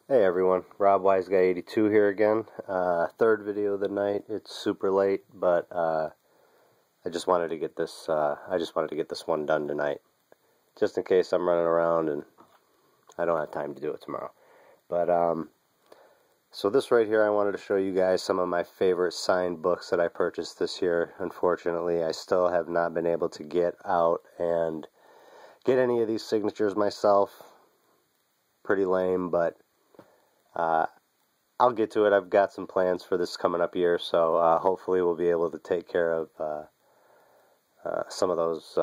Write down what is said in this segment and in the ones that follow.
Hey everyone, Rob Wise Guy 82 here again. Third video of the night. It's super late, but I just wanted to get this. I just wanted to get this one done tonight, just in case I'm running around and I don't have time to do it tomorrow. But so this right here, I wanted to show you guys some of my favorite signed books that I purchased this year. Unfortunately, I still have not been able to get out and get any of these signatures myself. Pretty lame, but I'll get to it. I've got some plans for this coming up year, so hopefully we'll be able to take care of some of those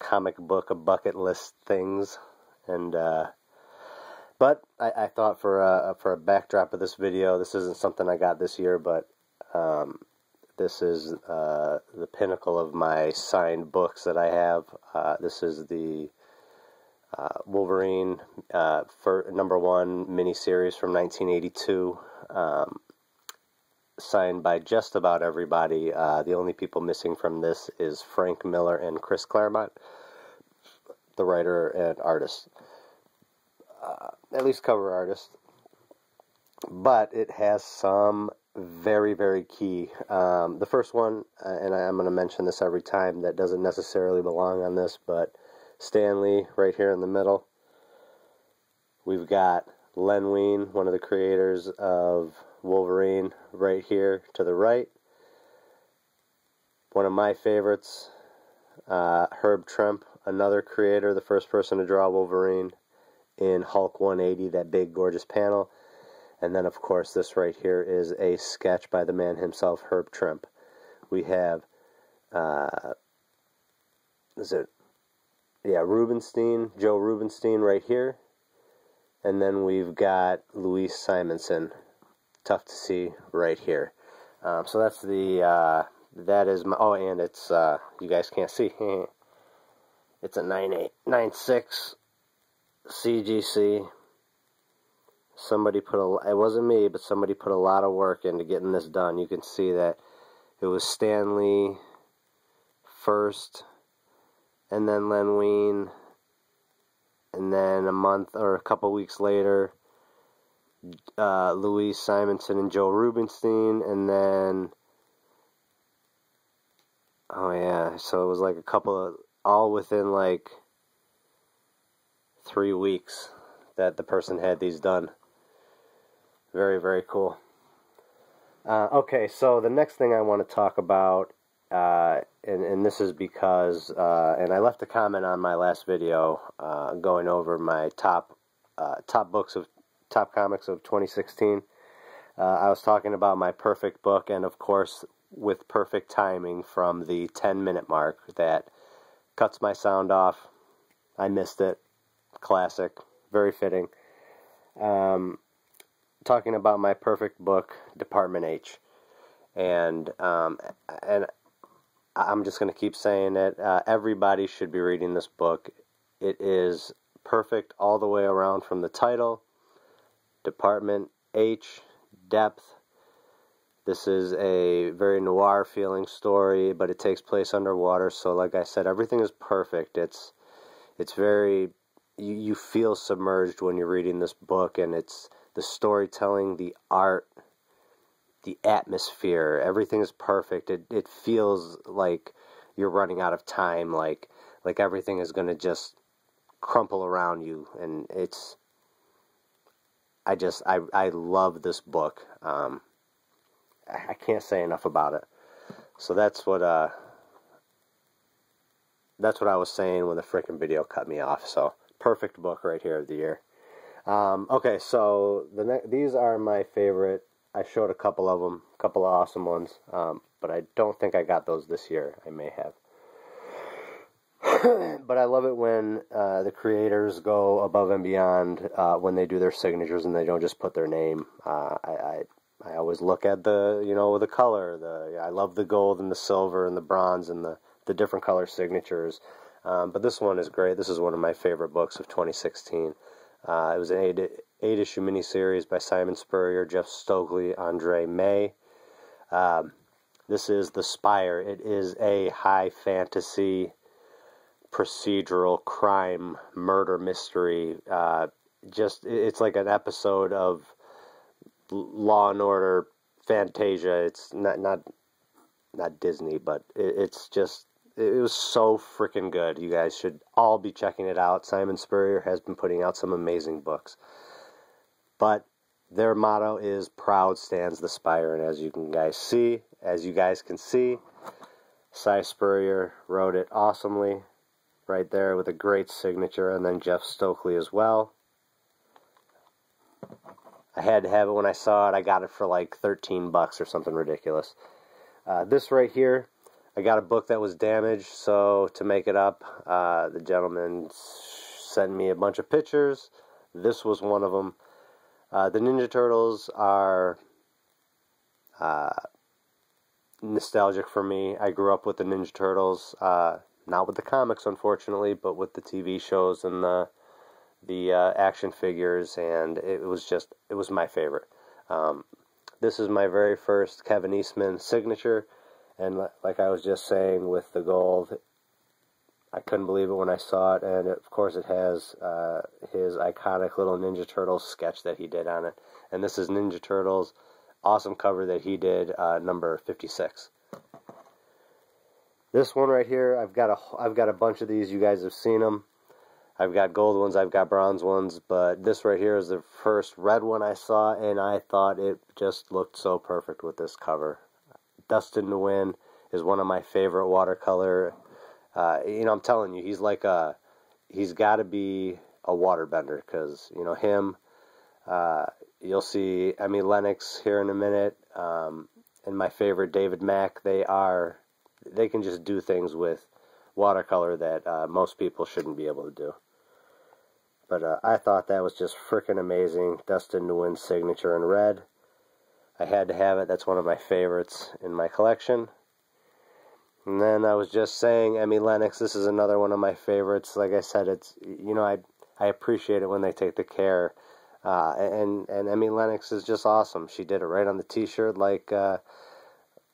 comic book bucket list things. And but I thought for a backdrop of this video, this isn't something I got this year, but this is the pinnacle of my signed books that I have. This is the Wolverine for #1 miniseries from 1982, signed by just about everybody. The only people missing from this is Frank Miller and Chris Claremont, the writer and artist, at least cover artist. But it has some very, very key. The first one, and I'm going to mention this every time, that doesn't necessarily belong on this, but Stan Lee right here in the middle. We've got Len Wein, one of the creators of Wolverine, right here to the right. One of my favorites, Herb Trimpe, another creator, the first person to draw Wolverine in Hulk 180, that big gorgeous panel. And then of course this right here is a sketch by the man himself, Herb Trimpe. We have Rubinstein, Joe Rubinstein right here. And then we've got Louise Simonson, tough to see, right here. So that's the, that is my, oh, and it's, you guys can't see, it's a 9896 CGC. Somebody put it wasn't me, but somebody put a lot of work into getting this done. You can see that it was Stan Lee first, and then Len Wein, and then a month or a couple weeks later, Louise Simonson and Joe Rubinstein, and then, oh yeah, so it was like a couple of, all within like 3 weeks that the person had these done. Very, very cool. Okay, so the next thing I want to talk about, and this is because, and I left a comment on my last video going over my top comics of 2016. I was talking about my perfect book, and of course, with perfect timing from the 10-minute mark, that cuts my sound off. I missed it. Classic. Very fitting. Talking about my perfect book, Department H. And I'm just going to keep saying it. Everybody should be reading this book. It is perfect all the way around, from the title, Department H, depth. This is a very noir feeling story, but it takes place underwater. So like I said, everything is perfect. It's very, you feel submerged when you're reading this book, and it's the storytelling, the art, the atmosphere, everything is perfect. It feels like you're running out of time, like everything is going to just crumple around you, and it's, I love this book. I can't say enough about it. So that's what I was saying when the frickin' video cut me off. So perfect book right here of the year. Okay, so these are my favorite. I showed a couple of them, a couple of awesome ones, but I don't think I got those this year. I may have. But I love it when the creators go above and beyond when they do their signatures and they don't just put their name. I always look at the, the color. I love the gold and the silver and the bronze and the different color signatures. But this one is great. This is one of my favorite books of 2016. It was an 8-issue miniseries by Simon Spurrier, Jeff Stokely, Andre May. This is The Spire. It is a high fantasy procedural crime murder mystery. it's like an episode of Law and Order Fantasia. It's not Disney, but it's just, it was so freaking good. You guys should all be checking it out. Simon Spurrier has been putting out some amazing books. But their motto is "Proud stands the spire," and as you guys can see, Si Spurrier wrote it awesomely right there with a great signature, and then Jeff Stokely as well. I had to have it when I saw it. I got it for like $13 or something ridiculous. This right here, I got a book that was damaged, so to make it up, the gentleman sent me a bunch of pictures. This was one of them. The Ninja Turtles are nostalgic for me. I grew up with the Ninja Turtles, not with the comics, unfortunately, but with the TV shows and the action figures, and it was my favorite. This is my very first Kevin Eastman signature, and like I was just saying with the gold, I couldn't believe it when I saw it, and of course it has his iconic little Ninja Turtles sketch that he did on it, and this is Ninja Turtles, awesome cover that he did, number 56. This one right here, I've got a bunch of these. You guys have seen them. I've got gold ones, I've got bronze ones, but this right here is the first red one I saw, and I thought it just looked so perfect with this cover. Destined to Win is one of my favorite watercolor. I'm telling you, he's got to be a waterbender, because, him, you'll see Emmy Lennox here in a minute, and my favorite, David Mack, they can just do things with watercolor that most people shouldn't be able to do. But I thought that was just freaking amazing. Destined to Win signature in red. I had to have it. That's one of my favorites in my collection. And then I was just saying, Emmy Lennox, this is another one of my favorites. Like I said, it's, I appreciate it when they take the care. And Emmy Lennox is just awesome. She did it right on the t-shirt, like our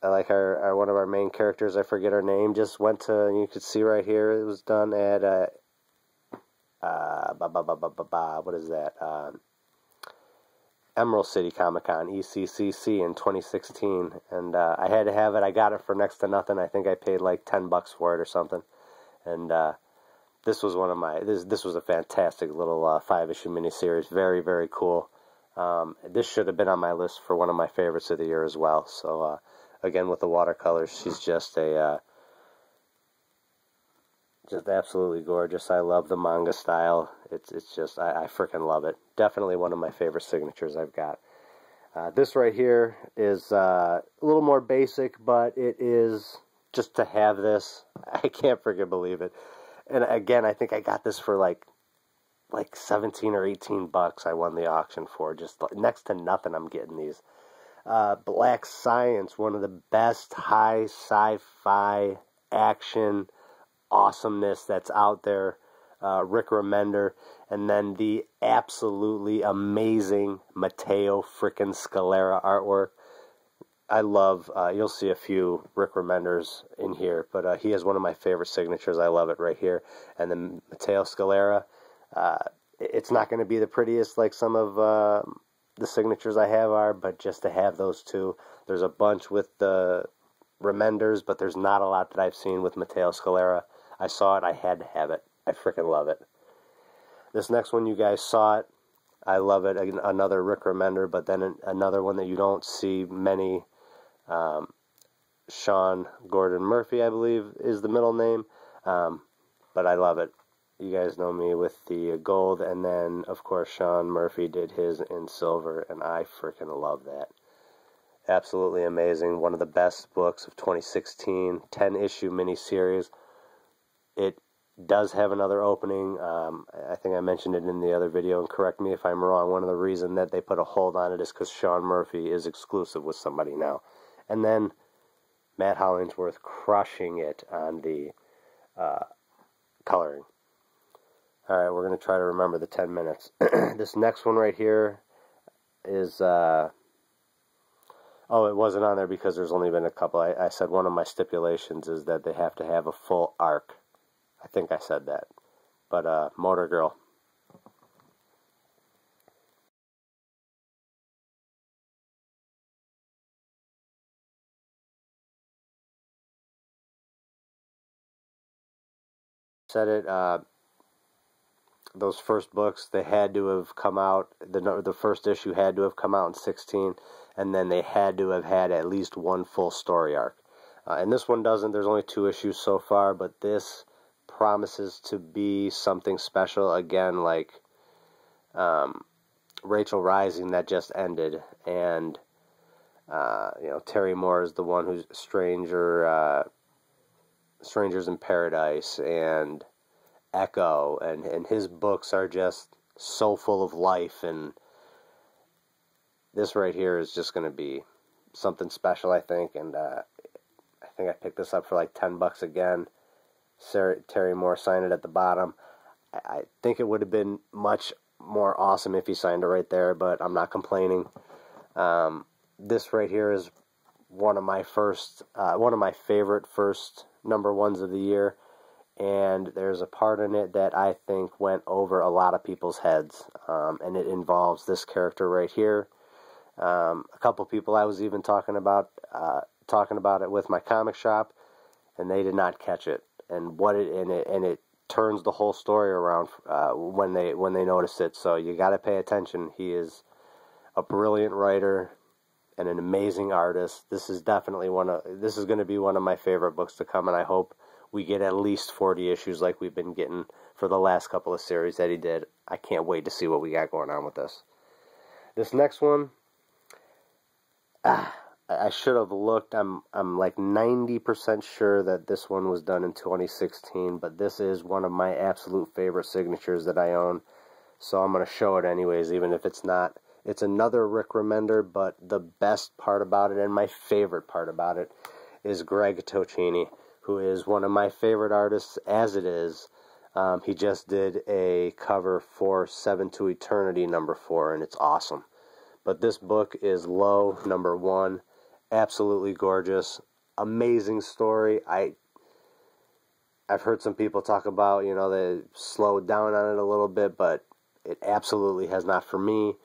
one of our main characters, I forget her name, just went to, and you could see right here, it was done at what is that? Emerald City Comic Con, ECCC, in 2016, and I had to have it. I got it for next to nothing. I think I paid like $10 for it or something, and this was one of my, this was a fantastic little 5-issue miniseries. Very, very cool. This should have been on my list for one of my favorites of the year as well. So again, with the watercolors, she's just just absolutely gorgeous. I love the manga style. It's just, I freaking love it. Definitely one of my favorite signatures I've got. This right here is a little more basic, but it is, just to have this, I can't freaking believe it. And again, I think I got this for like 17 or $18 I won the auction for. Just next to nothing I'm getting these. Black Science, one of the best high sci-fi action awesomeness that's out there. Rick Remender, and then the absolutely amazing Matteo frickin' Scalera artwork. I love, you'll see a few Rick Remenders in here, but he has one of my favorite signatures. I love it right here. And then Matteo Scalera, it's not going to be the prettiest like some of the signatures I have are, but just to have those two. There's a bunch with the Remenders, but there's not a lot that I've seen with Matteo Scalera. I saw it, I had to have it. I freaking love it. This next one, you guys saw it. I love it. Another Rick Remender, but then another one that you don't see many. Sean Gordon Murphy, I believe, is the middle name. But I love it. You guys know me with the gold, and then, of course, Sean Murphy did his in silver, and I freaking love that. Absolutely amazing. One of the best books of 2016, 10-issue miniseries. It does have another opening. I think I mentioned it in the other video, and correct me if I'm wrong. One of the reasons that they put a hold on it is because Sean Murphy is exclusive with somebody now. And then Matt Hollingsworth crushing it on the coloring. Alright, we're going to try to remember the 10 minutes. This next one right here is... oh, it wasn't on there because there's only been a couple. I said one of my stipulations is that they have to have a full arc. I think I said that. But Motor Girl. said it, those first books, they had to have come out, the first issue had to have come out in 16, and then they had to have had at least one full story arc. And this one doesn't. There's only 2 issues so far, but this promises to be something special. Again, like Rachel Rising that just ended, and Terry Moore is the one who's Strangers in Paradise, and Echo, and his books are just so full of life, and this right here is just going to be something special, I think, and I think I picked this up for like $10 again. Terry Moore signed it at the bottom. I think it would have been much more awesome if he signed it right there, but I'm not complaining. This right here is one of my favorite first number 1s of the year, and there's a part in it that I think went over a lot of people's heads, and it involves this character right here. A couple people I was even talking about it with my comic shop, and they did not catch it, and it turns the whole story around when they notice it. So you got to pay attention. He is a brilliant writer and an amazing artist. This is going to be one of my favorite books to come, and I hope we get at least 40 issues like we've been getting for the last couple of series that he did. I can't wait to see what we got going on with this. This next one, I should have looked. I'm like 90% sure that this one was done in 2016, but this is one of my absolute favorite signatures that I own, so I'm going to show it anyways, even if it's not. It's another Rick Remender, but the best part about it, and my favorite part about it, is Greg Tocchini, who is one of my favorite artists as it is. He just did a cover for 7 to Eternity #4, and it's awesome. But this book is Low #1. Absolutely gorgeous. Amazing story. I've heard some people talk about, they slowed down on it a little bit, but it absolutely has not for me.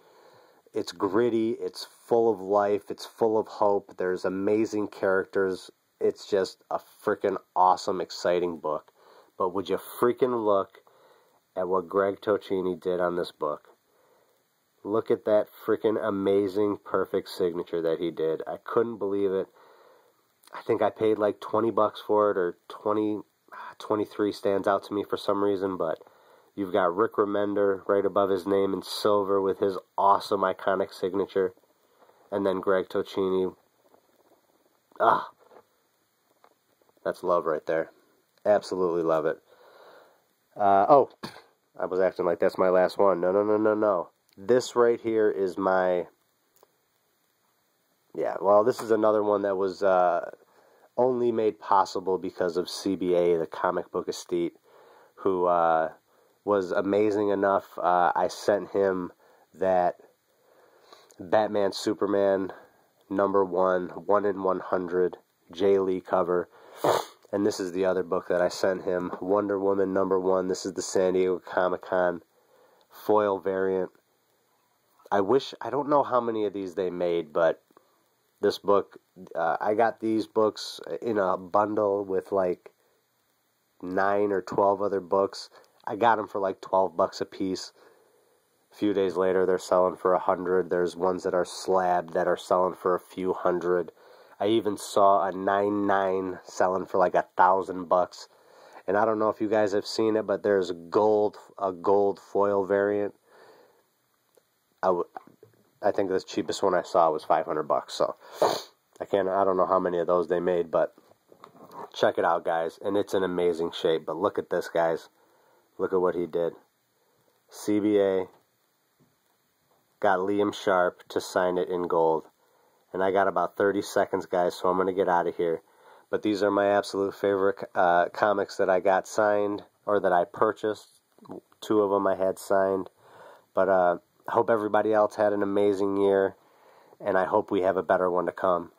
It's gritty. It's full of life. It's full of hope. There's amazing characters. It's just a freaking awesome, exciting book. But would you freaking look at what Greg Tocchini did on this book? Look at that freaking amazing, perfect signature that he did. I couldn't believe it. I think I paid like $20 for it, or 23 stands out to me for some reason, but you've got Rick Remender right above his name in silver with his awesome, iconic signature, and then Greg Tocchini. That's love right there. Absolutely love it. I was acting like that's my last one. No. This right here is this is another one that was only made possible because of CBA, the Comic Book Estate, who was amazing enough. I sent him that Batman Superman #1, 1 in 100, Jay Lee cover. And this is the other book that I sent him, Wonder Woman #1. This is the San Diego Comic-Con foil variant. I don't know how many of these they made, but this book, I got these books in a bundle with like 9 or 12 other books. I got them for like $12 a piece. A few days later, they're selling for $100. There's ones that are slabbed that are selling for a few hundred. I even saw a 9.9 selling for like $1,000. And I don't know if you guys have seen it, but there's a gold foil variant. I think the cheapest one I saw was $500. So I don't know how many of those they made, but check it out, guys. And it's in amazing shape. But look at this, guys. Look at what he did. CBA got Liam Sharp to sign it in gold. And I got about 30 seconds, guys, so I'm going to get out of here. But these are my absolute favorite comics that I got signed, or that I purchased. 2 of them I had signed. But I hope everybody else had an amazing year, and I hope we have a better one to come.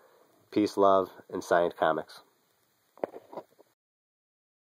Peace, love, and signed comics.